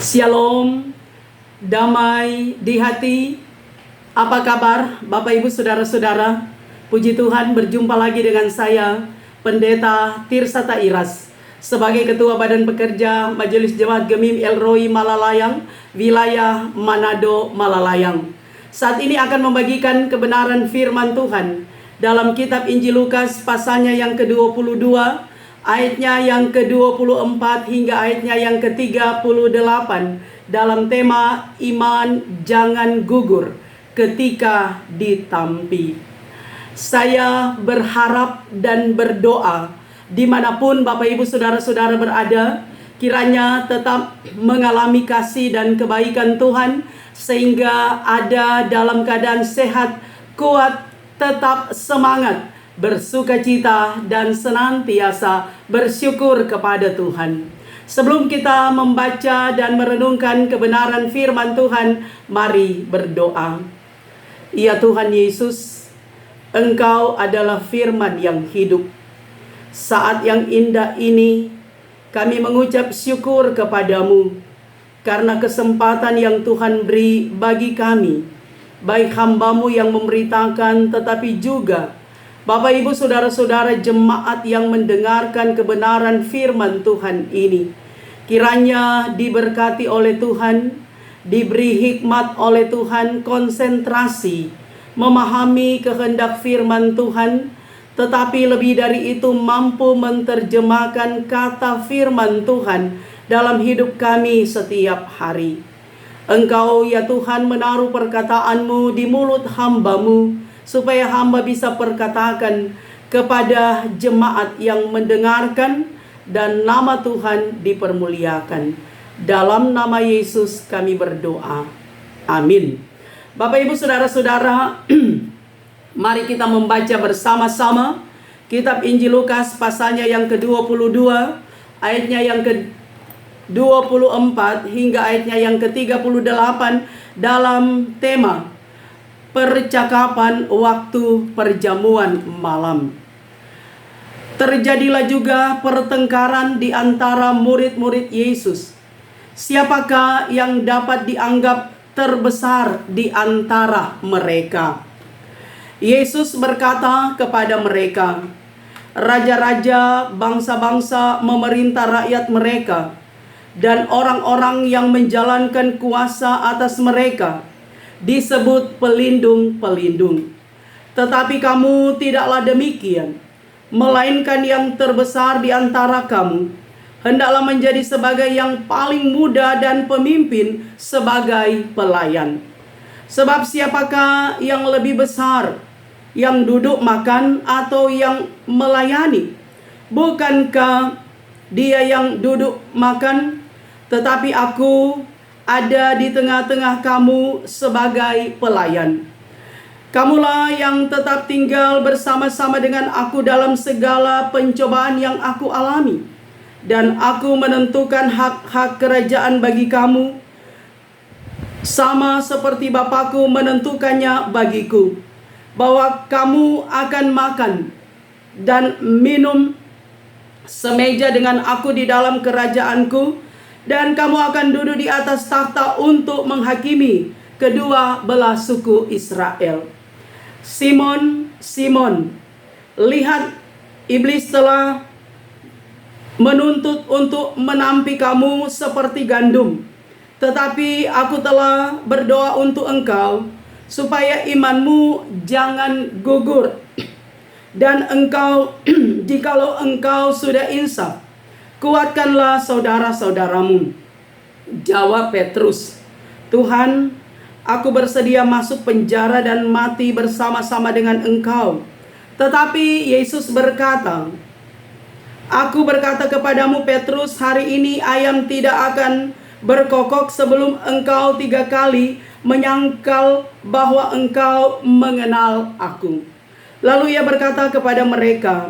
Shalom, damai di hati. Apa kabar Bapak Ibu Saudara-saudara? Puji Tuhan, berjumpa lagi dengan saya, Pendeta Tirsata Iras, sebagai Ketua Badan Pekerja Majelis Jemaat Gemim El Roi Malalayang, wilayah Manado Malalayang. Saat ini akan membagikan kebenaran firman Tuhan dalam kitab Injil Lukas pasalnya yang ke-22, ayatnya yang ke-24 hingga ayatnya yang ke-38, dalam tema iman jangan gugur ketika ditampi. Saya berharap dan berdoa dimanapun Bapak Ibu Saudara-saudara berada, kiranya tetap mengalami kasih dan kebaikan Tuhan, sehingga ada dalam keadaan sehat, kuat, tetap semangat, bersukacita, dan senantiasa bersyukur kepada Tuhan. Sebelum kita membaca dan merenungkan kebenaran firman Tuhan, mari berdoa. Ya Tuhan Yesus, Engkau adalah firman yang hidup. Saat yang indah ini, kami mengucap syukur kepadamu karena kesempatan yang Tuhan beri bagi kami, baik hamba-Mu yang memberitakan, tetapi juga Bapak Ibu Saudara-saudara jemaat yang mendengarkan kebenaran firman Tuhan ini. Kiranya diberkati oleh Tuhan, diberi hikmat oleh Tuhan, konsentrasi, memahami kehendak firman Tuhan, tetapi lebih dari itu mampu menerjemahkan kata firman Tuhan dalam hidup kami setiap hari. Engkau ya Tuhan menaruh perkataan-Mu di mulut hamba-Mu, supaya hamba bisa perkatakan kepada jemaat yang mendengarkan, dan nama Tuhan dipermuliakan. Dalam nama Yesus kami berdoa. Amin. Bapak Ibu Saudara-saudara, mari kita membaca bersama-sama kitab Injil Lukas pasalnya yang ke-22, ayatnya yang ke-24 hingga ayatnya yang ke-38, dalam tema percakapan waktu perjamuan malam. Terjadilah juga pertengkaran di antara murid-murid Yesus. Siapakah yang dapat dianggap terbesar di antara mereka? Yesus berkata kepada mereka, raja-raja bangsa-bangsa memerintah rakyat mereka, dan orang-orang yang menjalankan kuasa atas mereka disebut pelindung-pelindung. Tetapi kamu tidaklah demikian, melainkan yang terbesar di antara kamu hendaklah menjadi sebagai yang paling muda, dan pemimpin sebagai pelayan. Sebab siapakah yang lebih besar, yang duduk makan atau yang melayani? Bukankah dia yang duduk makan? Tetapi aku ada di tengah-tengah kamu sebagai pelayan. Kamulah yang tetap tinggal bersama-sama dengan aku dalam segala pencobaan yang aku alami, dan aku menentukan hak-hak kerajaan bagi kamu, sama seperti Bapakku menentukannya bagiku, bahwa kamu akan makan dan minum semeja dengan aku di dalam kerajaanku, dan kamu akan duduk di atas takhta untuk menghakimi kedua belah suku Israel. Simon, Simon, lihat, iblis telah menuntut untuk menampi kamu seperti gandum. Tetapi aku telah berdoa untuk engkau, supaya imanmu jangan gugur. Dan engkau, jikalau engkau sudah insaf, kuatkanlah saudara-saudaramu. Jawab Petrus, Tuhan, aku bersedia masuk penjara dan mati bersama-sama dengan engkau. Tetapi Yesus berkata, aku berkata kepadamu Petrus, hari ini ayam tidak akan berkokok sebelum engkau 3 kali menyangkal bahwa engkau mengenal aku. Lalu ia berkata kepada mereka,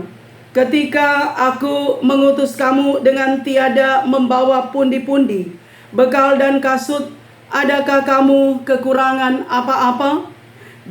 ketika aku mengutus kamu dengan tiada membawa pundi-pundi, bekal dan kasut, adakah kamu kekurangan apa-apa?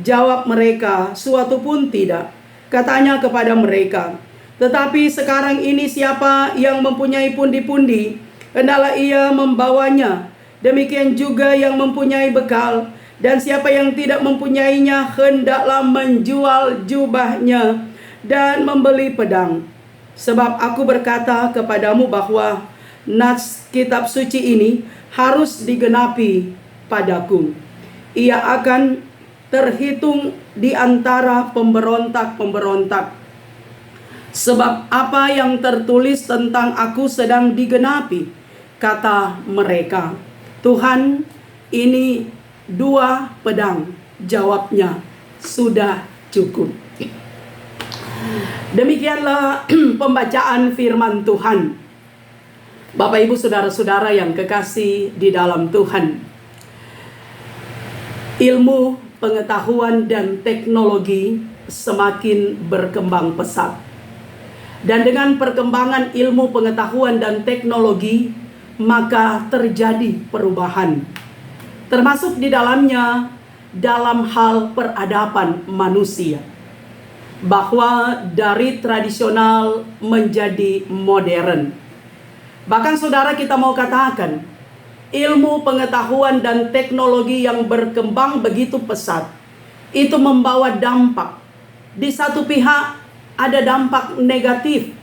Jawab mereka, suatu pun tidak. Katanya kepada mereka, tetapi sekarang ini siapa yang mempunyai pundi-pundi, hendaklah ia membawanya, Demikian juga yang mempunyai bekal, dan siapa yang tidak mempunyainya hendaklah menjual jubahnya dan membeli pedang. Sebab aku berkata kepadamu bahwa nas kitab suci ini harus digenapi padaku. Ia akan terhitung di antara pemberontak-pemberontak. Sebab apa yang tertulis tentang aku sedang digenapi, kata mereka. Tuhan, ini 2 pedang. Jawabnya, sudah cukup. Demikianlah pembacaan firman Tuhan. Bapak Ibu saudara-saudara yang kekasih di dalam Tuhan. Ilmu, pengetahuan, dan teknologi semakin berkembang pesat. Dan dengan perkembangan ilmu, pengetahuan, dan teknologi, maka terjadi perubahan. Termasuk di dalamnya dalam hal peradaban manusia. Bahwa dari tradisional menjadi modern. Bahkan saudara, kita mau katakan, ilmu, pengetahuan, dan teknologi yang berkembang begitu pesat, itu membawa dampak. Di satu pihak ada dampak negatif,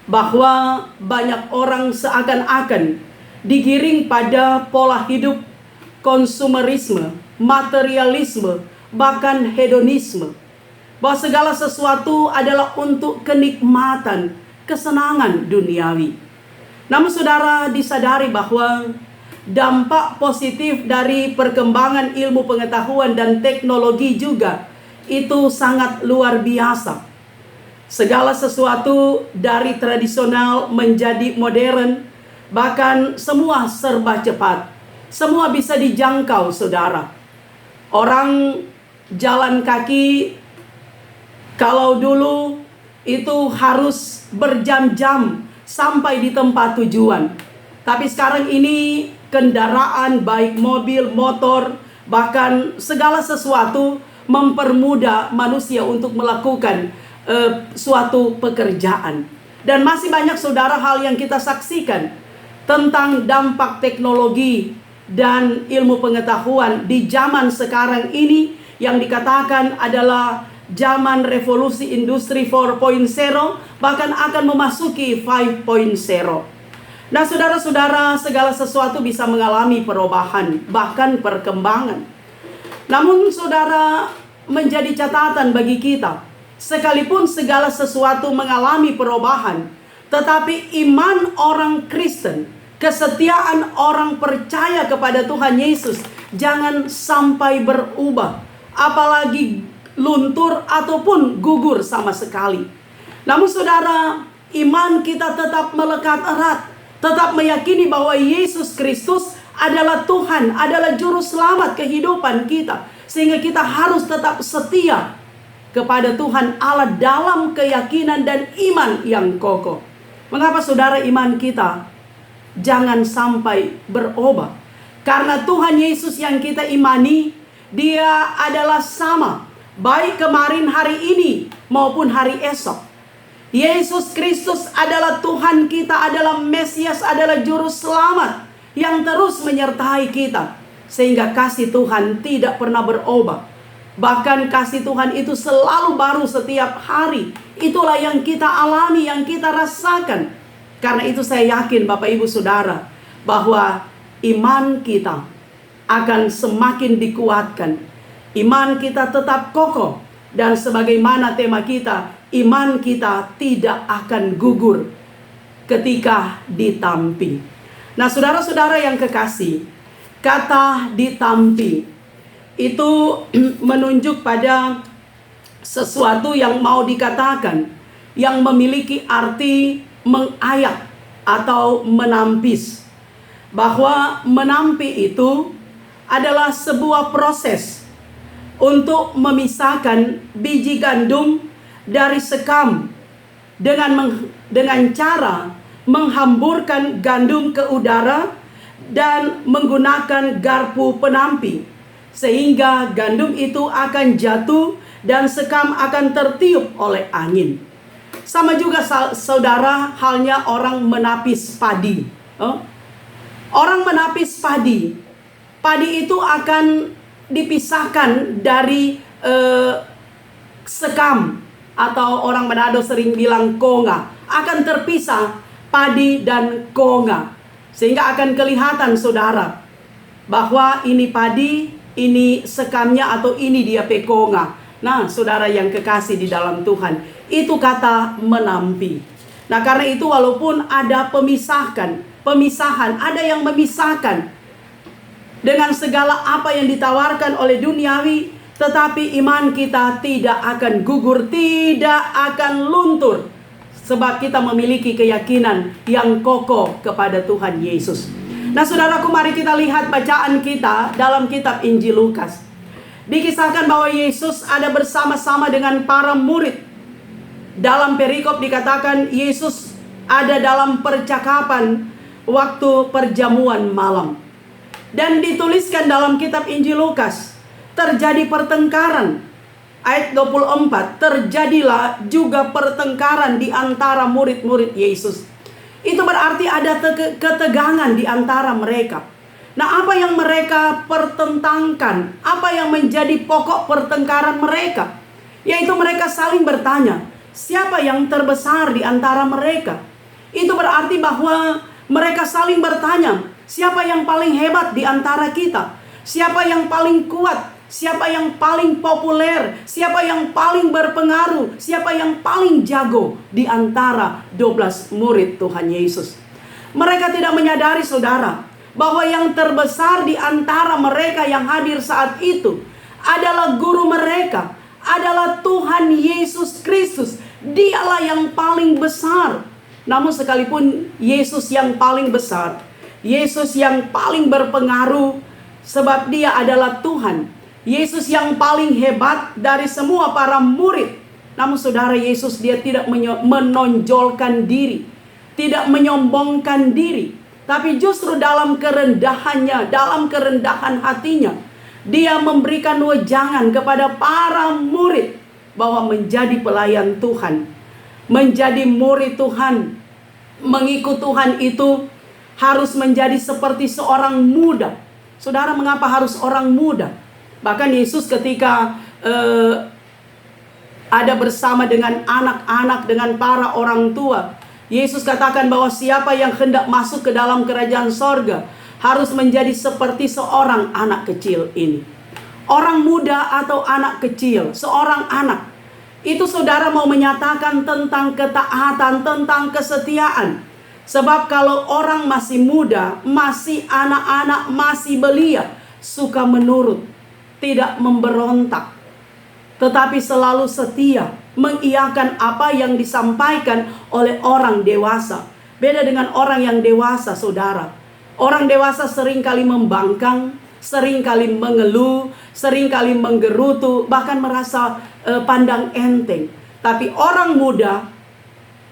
bahwa banyak orang seakan-akan digiring pada pola hidup konsumerisme, materialisme, bahkan hedonisme. Bahwa segala sesuatu adalah untuk kenikmatan, kesenangan duniawi. Namun saudara disadari bahwa dampak positif dari perkembangan ilmu, pengetahuan, dan teknologi juga itu sangat luar biasa. Segala sesuatu dari tradisional menjadi modern, bahkan semua serba cepat. Semua bisa dijangkau, saudara. Orang jalan kaki, kalau dulu itu harus berjam-jam sampai di tempat tujuan. Tapi sekarang ini kendaraan, baik mobil, motor, bahkan segala sesuatu mempermudah manusia untuk melakukan suatu pekerjaan. Dan masih banyak saudara hal yang kita saksikan tentang dampak teknologi dan ilmu pengetahuan di zaman sekarang ini yang dikatakan adalah zaman revolusi industri 4.0, bahkan akan memasuki 5.0. Nah saudara-saudara, segala sesuatu bisa mengalami perubahan, bahkan perkembangan. Namun saudara, menjadi catatan bagi kita, sekalipun segala sesuatu mengalami perubahan, tetapi iman orang Kristen, kesetiaan orang percaya kepada Tuhan Yesus, jangan sampai berubah, apalagi luntur ataupun gugur sama sekali. Namun saudara, iman kita tetap melekat erat, tetap meyakini bahwa Yesus Kristus adalah Tuhan, adalah juru selamat kehidupan kita, sehingga kita harus tetap setia kepada Tuhan Allah dalam keyakinan dan iman yang kokoh. Mengapa saudara iman kita jangan sampai berubah? Karena Tuhan Yesus yang kita imani, Dia adalah sama, baik kemarin, hari ini, maupun hari esok. Yesus Kristus adalah Tuhan kita, adalah Mesias, adalah Juru Selamat yang terus menyertai kita. Sehingga kasih Tuhan tidak pernah berubah. Bahkan kasih Tuhan itu selalu baru setiap hari. Itulah yang kita alami, yang kita rasakan. Karena itu saya yakin Bapak Ibu Saudara, bahwa iman kita akan semakin dikuatkan. Iman kita tetap kokoh. Dan sebagaimana tema kita, iman kita tidak akan gugur ketika ditampi. Nah saudara-saudara yang kekasih, kata ditampi itu menunjuk pada sesuatu yang mau dikatakan, yang memiliki arti mengayak atau menampis. Bahwa menampi itu adalah sebuah proses untuk memisahkan biji gandum dari sekam dengan cara menghamburkan gandum ke udara dan menggunakan garpu penampi, sehingga gandum itu akan jatuh dan sekam akan tertiup oleh angin. Sama juga saudara halnya orang menapis padi. Orang menapis padi. Padi itu akan dipisahkan dari sekam, atau orang Manado sering bilang konga. Akan terpisah padi dan konga, sehingga akan kelihatan saudara bahwa ini padi, ini sekamnya, atau ini dia pekonga. Nah, saudara yang kekasih di dalam Tuhan, itu kata menampi. Nah, karena itu walaupun ada pemisahan, ada yang memisahkan dengan segala apa yang ditawarkan oleh duniawi, tetapi iman kita tidak akan gugur, tidak akan luntur, sebab kita memiliki keyakinan yang kokoh kepada Tuhan Yesus. Nah, saudaraku, mari kita lihat bacaan kita dalam kitab Injil Lukas. Dikisahkan bahwa Yesus ada bersama-sama dengan para murid. Dalam perikop dikatakan Yesus ada dalam percakapan waktu perjamuan malam. Dan dituliskan dalam kitab Injil Lukas, terjadi pertengkaran. Ayat 24, terjadilah juga pertengkaran di antara murid-murid Yesus. Itu berarti ada ketegangan di antara mereka. Nah, apa yang mereka pertentangkan? Apa yang menjadi pokok pertengkaran mereka? Yaitu mereka saling bertanya, siapa yang terbesar di antara mereka? Itu berarti bahwa mereka saling bertanya, siapa yang paling hebat di antara kita? Siapa yang paling kuat? Siapa yang paling populer? Siapa yang paling berpengaruh? Siapa yang paling jago di antara 12 murid Tuhan Yesus? Mereka tidak menyadari, saudara, bahwa yang terbesar di antara mereka yang hadir saat itu adalah guru mereka, adalah Tuhan Yesus Kristus. Dialah yang paling besar. Namun sekalipun Yesus yang paling besar, Yesus yang paling berpengaruh, sebab dia adalah Tuhan, Yesus yang paling hebat dari semua para murid. Namun saudara, Yesus dia tidak menonjolkan diri, tidak menyombongkan diri, tapi justru dalam kerendahannya, dalam kerendahan hatinya, dia memberikan wejangan kepada para murid bahwa menjadi pelayan Tuhan, menjadi murid Tuhan, mengikut Tuhan itu harus menjadi seperti seorang muda. Saudara, mengapa harus orang muda? Bahkan Yesus ketika ada bersama dengan anak-anak, dengan para orang tua, Yesus katakan bahwa siapa yang hendak masuk ke dalam kerajaan sorga harus menjadi seperti seorang anak kecil ini. Orang muda atau anak kecil, seorang anak. Itu saudara mau menyatakan tentang ketaatan, tentang kesetiaan. Sebab kalau orang masih muda, masih anak-anak, masih belia, suka menurut, tidak memberontak, tetapi selalu setia, mengiyakan apa yang disampaikan oleh orang dewasa. Beda dengan orang yang dewasa, saudara. Orang dewasa seringkali membangkang, seringkali mengeluh, seringkali menggerutu, bahkan merasa pandang enteng. Tapi orang muda,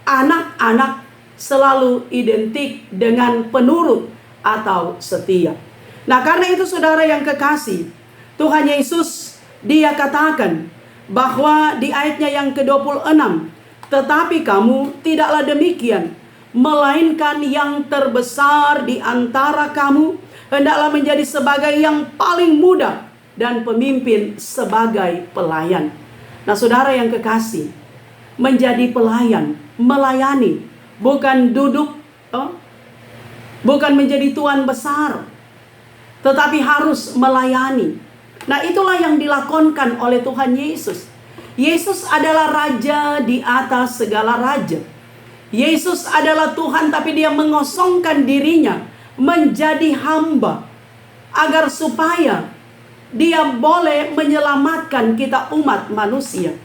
anak-anak, selalu identik dengan penurut atau setia. Nah, karena itu saudara yang kekasih, Tuhan Yesus dia katakan bahwa di ayatnya yang ke-26, tetapi kamu tidaklah demikian, melainkan yang terbesar di antara kamu hendaklah menjadi sebagai yang paling muda dan pemimpin sebagai pelayan. Nah, saudara yang kekasih, menjadi pelayan, melayani, bukan duduk, bukan menjadi tuan besar, tetapi harus melayani. Nah, itulah yang dilakonkan oleh Tuhan Yesus. Yesus adalah raja di atas segala raja. Yesus adalah Tuhan, tapi dia mengosongkan dirinya menjadi hamba, agar supaya dia boleh menyelamatkan kita umat manusia.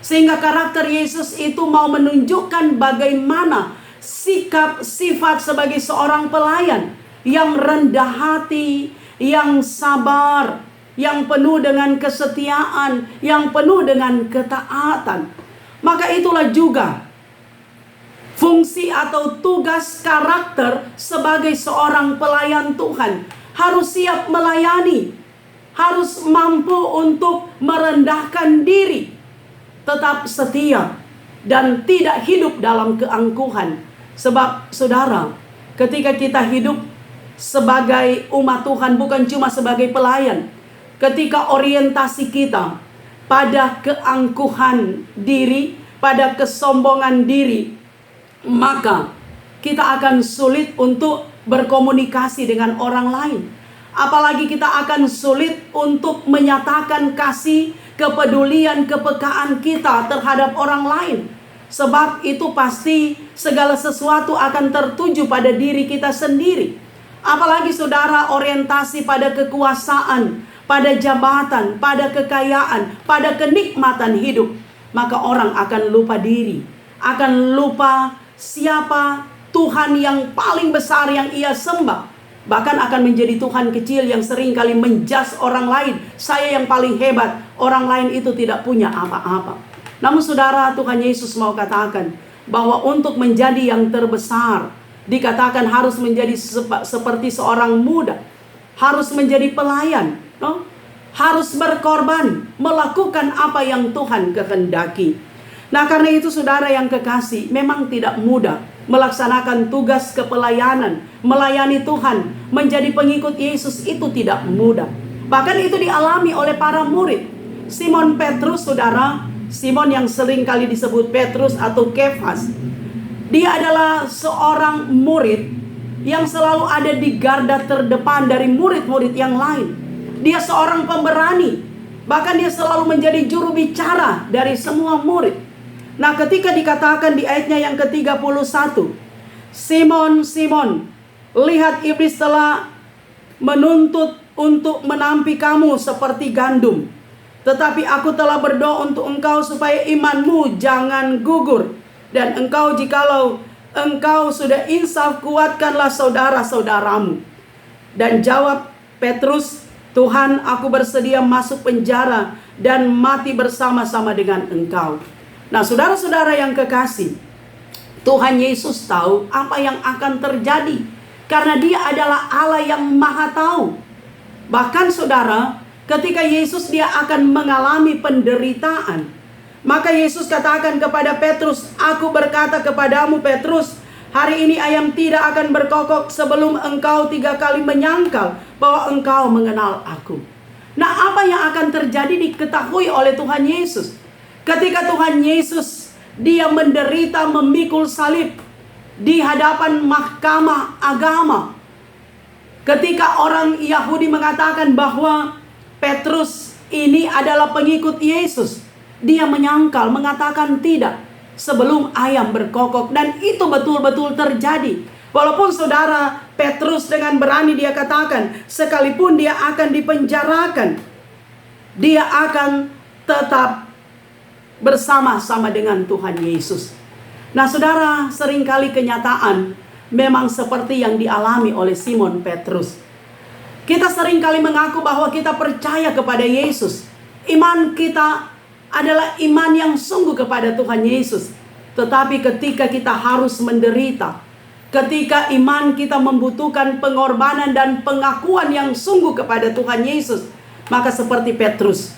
Sehingga karakter Yesus itu mau menunjukkan bagaimana sikap sifat sebagai seorang pelayan yang rendah hati, yang sabar, yang penuh dengan kesetiaan, yang penuh dengan ketaatan. Maka itulah juga fungsi atau tugas karakter sebagai seorang pelayan Tuhan. Harus siap melayani, harus mampu untuk merendahkan diri, tetap setia, dan tidak hidup dalam keangkuhan. Sebab saudara, ketika kita hidup sebagai umat Tuhan, bukan cuma sebagai pelayan. Ketika orientasi kita pada keangkuhan diri, pada kesombongan diri, maka kita akan sulit untuk berkomunikasi dengan orang lain. Apalagi kita akan sulit untuk menyatakan kasih, kepedulian, kepekaan kita terhadap orang lain. Sebab itu pasti segala sesuatu akan tertuju pada diri kita sendiri. Apalagi saudara orientasi pada kekuasaan, pada jabatan, pada kekayaan, pada kenikmatan hidup, maka orang akan lupa diri, akan lupa siapa Tuhan yang paling besar yang ia sembah. Bahkan akan menjadi Tuhan kecil yang seringkali menjas orang lain. Saya yang paling hebat, orang lain itu tidak punya apa-apa. Namun saudara, Tuhan Yesus mau katakan bahwa untuk menjadi yang terbesar, dikatakan harus menjadi seperti seorang muda, harus menjadi pelayan, harus berkorban, melakukan apa yang Tuhan kehendaki. Nah, karena itu saudara yang kekasih, memang tidak mudah melaksanakan tugas kepelayanan, melayani Tuhan, menjadi pengikut Yesus itu tidak mudah. Bahkan itu dialami oleh para murid. Simon Petrus, saudara, Simon yang sering kali disebut Petrus atau Kefas, dia adalah seorang murid yang selalu ada di garda terdepan dari murid-murid yang lain. Dia seorang pemberani, bahkan dia selalu menjadi juru bicara dari semua murid. Nah, ketika dikatakan di ayatnya yang ke-31, Simon, Simon, lihat iblis telah menuntut untuk menampi kamu seperti gandum. Tetapi aku telah berdoa untuk engkau supaya imanmu jangan gugur. Dan engkau, jikalau engkau sudah insaf, kuatkanlah saudara-saudaramu. Dan jawab Petrus, Tuhan, aku bersedia masuk penjara dan mati bersama-sama dengan engkau. Nah, saudara-saudara yang kekasih, Tuhan Yesus tahu apa yang akan terjadi, karena dia adalah Allah yang maha tahu. Bahkan saudara, ketika Yesus dia akan mengalami penderitaan, maka Yesus katakan kepada Petrus, aku berkata kepadamu Petrus, hari ini ayam tidak akan berkokok sebelum engkau 3 kali menyangkal bahwa engkau mengenal aku. Nah, apa yang akan terjadi diketahui oleh Tuhan Yesus. Ketika Tuhan Yesus dia menderita memikul salib di hadapan mahkamah agama. Ketika orang Yahudi mengatakan bahwa Petrus ini adalah pengikut Yesus, dia menyangkal, mengatakan tidak sebelum ayam berkokok. Dan itu betul-betul terjadi. Walaupun saudara, Petrus dengan berani dia katakan, sekalipun dia akan dipenjarakan, dia akan tetap bersama-sama dengan Tuhan Yesus. Nah saudara, seringkali kenyataan memang seperti yang dialami oleh Simon Petrus. Kita seringkali mengaku bahwa kita percaya kepada Yesus. Iman kita adalah iman yang sungguh kepada Tuhan Yesus. Tetapi ketika kita harus menderita, ketika iman kita membutuhkan pengorbanan dan pengakuan yang sungguh kepada Tuhan Yesus, maka seperti Petrus,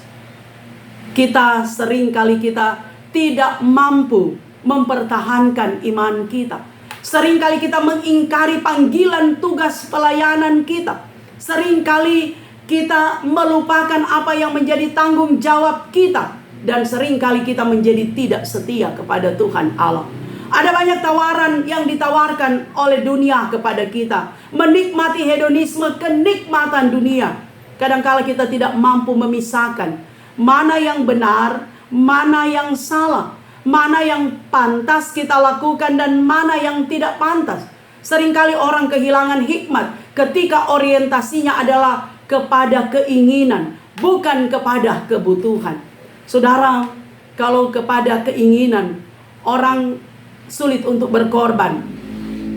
kita seringkali kita tidak mampu mempertahankan iman kita. Seringkali kita mengingkari panggilan tugas pelayanan kita. Seringkali kita melupakan apa yang menjadi tanggung jawab kita. Dan seringkali kita menjadi tidak setia kepada Tuhan Allah. Ada banyak tawaran yang ditawarkan oleh dunia kepada kita. Menikmati hedonisme, kenikmatan dunia. Kadangkala kita tidak mampu memisahkan mana yang benar, mana yang salah, mana yang pantas kita lakukan dan mana yang tidak pantas. Seringkali orang kehilangan hikmat ketika orientasinya adalah kepada keinginan, bukan kepada kebutuhan. Saudara, kalau kepada keinginan, orang sulit untuk berkorban,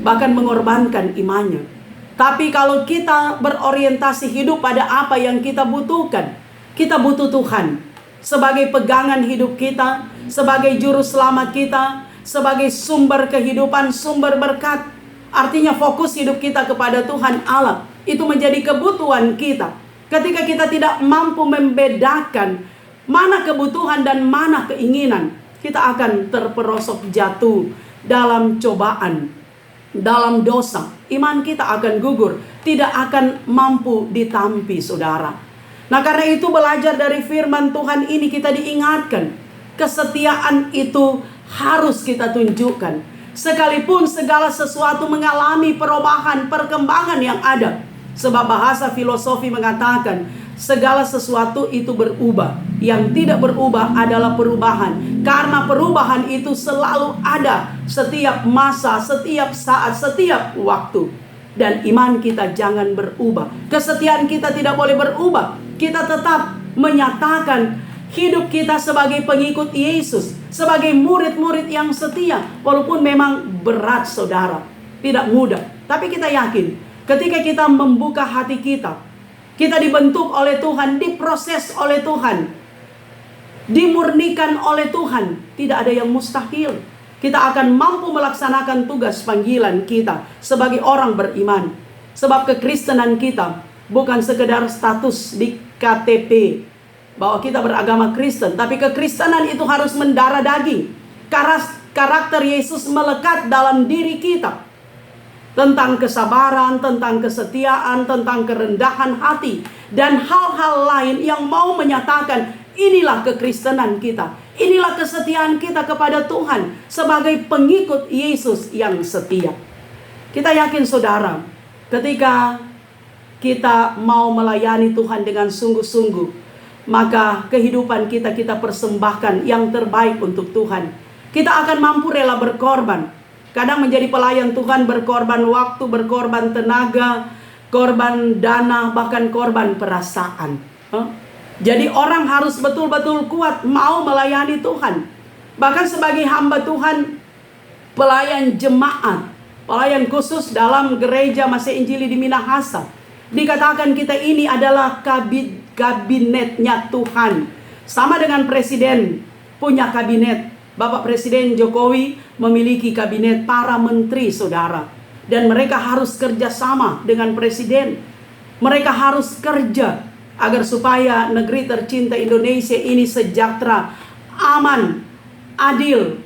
bahkan mengorbankan imannya. Tapi kalau kita berorientasi hidup pada apa yang kita butuhkan, kita butuh Tuhan sebagai pegangan hidup kita, sebagai juru selamat kita, sebagai sumber kehidupan, sumber berkat. Artinya fokus hidup kita kepada Tuhan Allah, itu menjadi kebutuhan kita. Ketika kita tidak mampu membedakan mana kebutuhan dan mana keinginan, kita akan terperosok jatuh dalam cobaan. dalam dosa, iman kita akan gugur, tidak akan mampu ditampi, saudara. Nah, karena itu belajar dari firman Tuhan ini kita diingatkan, kesetiaan itu harus kita tunjukkan. Sekalipun segala sesuatu mengalami perubahan, perkembangan yang ada. Sebab bahasa filosofi mengatakan segala sesuatu itu berubah. Yang tidak berubah adalah perubahan. Karena perubahan itu selalu ada setiap masa, setiap saat, setiap waktu. Dan iman kita jangan berubah. Kesetiaan kita tidak boleh berubah. Kita tetap menyatakan hidup kita sebagai pengikut Yesus, sebagai murid-murid yang setia. Walaupun memang berat, saudara, tidak mudah. Tapi kita yakin, ketika kita membuka hati kita dibentuk oleh Tuhan, diproses oleh Tuhan, dimurnikan oleh Tuhan, tidak ada yang mustahil. Kita akan mampu melaksanakan tugas panggilan kita sebagai orang beriman. Sebab kekristenan kita bukan sekedar status di KTP bahwa kita beragama Kristen, tapi kekristenan itu harus mendarah daging. Karakter Yesus melekat dalam diri kita. Tentang kesabaran, tentang kesetiaan, tentang kerendahan hati, dan hal-hal lain yang mau menyatakan inilah kekristenan kita, inilah kesetiaan kita kepada Tuhan sebagai pengikut Yesus yang setia. Kita yakin, saudara, ketika kita mau melayani Tuhan dengan sungguh-sungguh, maka kehidupan kita persembahkan yang terbaik untuk Tuhan. Kita akan mampu rela berkorban. Kadang menjadi pelayan Tuhan berkorban waktu, berkorban tenaga, korban dana, bahkan korban perasaan. Jadi orang harus betul-betul kuat mau melayani Tuhan. Bahkan sebagai hamba Tuhan, pelayan jemaat, pelayan khusus dalam gereja Masih Injili di Minahasa, dikatakan kita ini adalah kabinetnya Tuhan. Sama dengan presiden punya kabinet. Bapak Presiden Jokowi memiliki kabinet para menteri, saudara. Dan mereka harus kerjasama dengan presiden. Mereka harus kerja agar supaya negeri tercinta Indonesia ini sejahtera, aman, adil,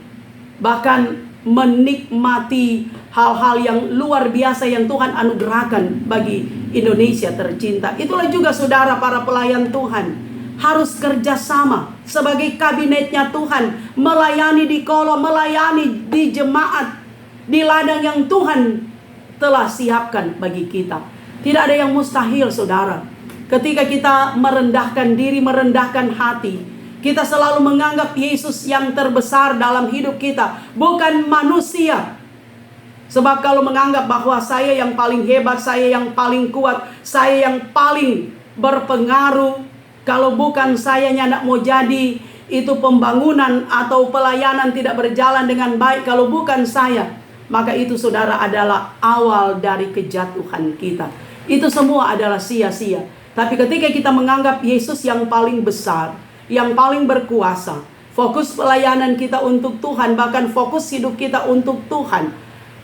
bahkan menikmati hal-hal yang luar biasa yang Tuhan anugerahkan bagi Indonesia tercinta. Itulah juga, saudara, para pelayan Tuhan harus kerjasama sebagai kabinetnya Tuhan, melayani di kolom, melayani di jemaat, di ladang yang Tuhan telah siapkan bagi kita. Tidak ada yang mustahil, saudara. Ketika kita merendahkan diri, merendahkan hati, kita selalu menganggap Yesus yang terbesar dalam hidup kita, bukan manusia. Sebab kalau menganggap bahwa saya yang paling hebat, saya yang paling kuat, saya yang paling berpengaruh, kalau bukan saya tidak mau jadi, itu pembangunan atau pelayanan tidak berjalan dengan baik. Kalau bukan saya, maka itu, saudara, adalah awal dari kejatuhan kita. Itu semua adalah sia-sia. Tapi ketika kita menganggap Yesus yang paling besar, yang paling berkuasa, fokus pelayanan kita untuk Tuhan, bahkan fokus hidup kita untuk Tuhan,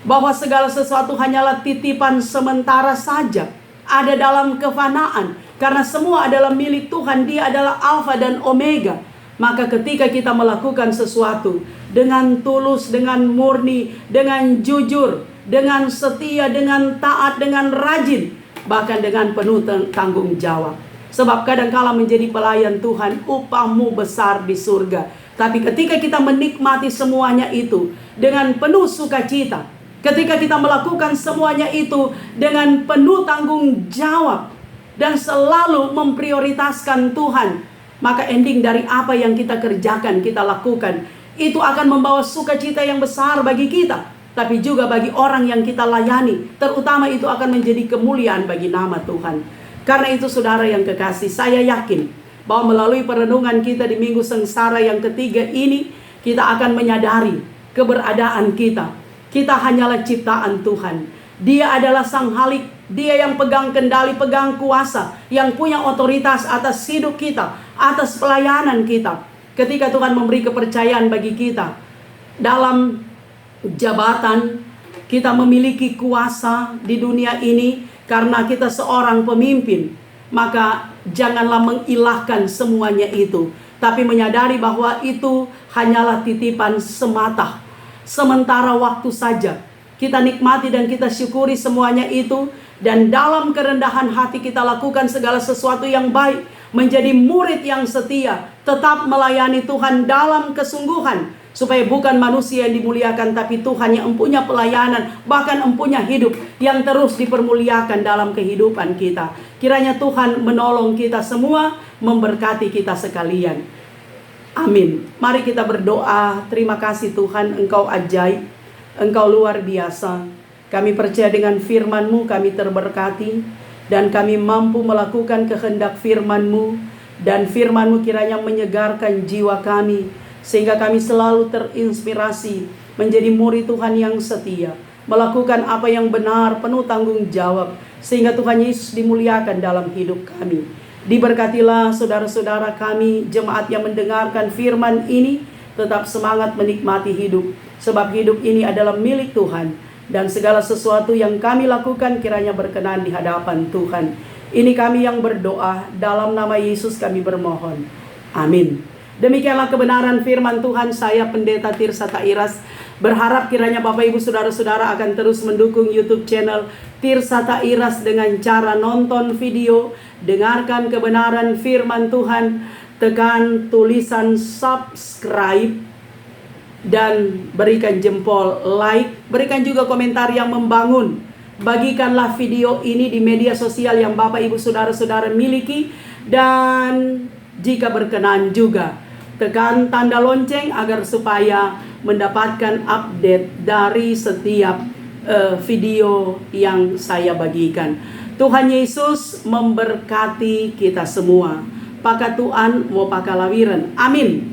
bahwa segala sesuatu hanyalah titipan sementara saja, ada dalam kefanaan. Karena semua adalah milik Tuhan, Dia adalah Alfa dan Omega. Maka ketika kita melakukan sesuatu dengan tulus, dengan murni, dengan jujur, dengan setia, dengan taat, dengan rajin, bahkan dengan penuh tanggung jawab. Sebab kadangkala menjadi pelayan Tuhan, upahmu besar di surga. Tapi ketika kita menikmati semuanya itu dengan penuh sukacita, ketika kita melakukan semuanya itu dengan penuh tanggung jawab, dan selalu memprioritaskan Tuhan, maka ending dari apa yang kita kerjakan, kita lakukan, itu akan membawa sukacita yang besar bagi kita, tapi juga bagi orang yang kita layani. Terutama itu akan menjadi kemuliaan bagi nama Tuhan. Karena itu, saudara yang kekasih, saya yakin bahwa melalui perenungan kita di Minggu Sengsara yang ketiga ini, kita akan menyadari keberadaan kita. Kita hanyalah ciptaan Tuhan. Dia adalah Sang Halik. Dia yang pegang kendali, pegang kuasa, yang punya otoritas atas hidup kita, atas pelayanan kita. Ketika Tuhan memberi kepercayaan bagi kita dalam jabatan, kita memiliki kuasa di dunia ini karena kita seorang pemimpin. Maka janganlah mengilahkan semuanya itu, tapi menyadari bahwa itu hanyalah titipan semata, sementara waktu saja. kita nikmati dan kita syukuri semuanya itu. Dan dalam kerendahan hati kita lakukan segala sesuatu yang baik, menjadi murid yang setia, tetap melayani Tuhan dalam kesungguhan, supaya bukan manusia yang dimuliakan, tapi Tuhan yang empunya pelayanan, bahkan empunya hidup yang terus dipermuliakan dalam kehidupan kita. Kiranya Tuhan menolong kita semua, memberkati kita sekalian. Amin. Mari kita berdoa. Terima kasih Tuhan, Engkau ajaib, Engkau luar biasa. Kami percaya dengan firman-Mu kami terberkati, dan kami mampu melakukan kehendak firman-Mu, dan firman-Mu kiranya menyegarkan jiwa kami, sehingga kami selalu terinspirasi menjadi murid Tuhan yang setia, melakukan apa yang benar, penuh tanggung jawab, sehingga Tuhan Yesus dimuliakan dalam hidup kami. Diberkatilah saudara-saudara kami, jemaat yang mendengarkan firman ini, tetap semangat menikmati hidup, sebab hidup ini adalah milik Tuhan. Dan segala sesuatu yang kami lakukan kiranya berkenan di hadapan Tuhan. Ini kami yang berdoa, dalam nama Yesus kami bermohon. Amin. Demikianlah kebenaran firman Tuhan. Saya Pendeta Tirsa Tairas berharap kiranya Bapak Ibu Saudara-saudara akan terus mendukung YouTube channel Tirsa Tairas dengan cara nonton video, dengarkan kebenaran firman Tuhan, tekan tulisan subscribe, dan berikan jempol like, berikan juga komentar yang membangun. Bagikanlah video ini di media sosial yang Bapak Ibu Saudara-saudara miliki, dan jika berkenan juga tekan tanda lonceng agar supaya mendapatkan update dari setiap video yang saya bagikan. Tuhan Yesus memberkati kita semua. Pakatuan mau pakalawiran. Amin.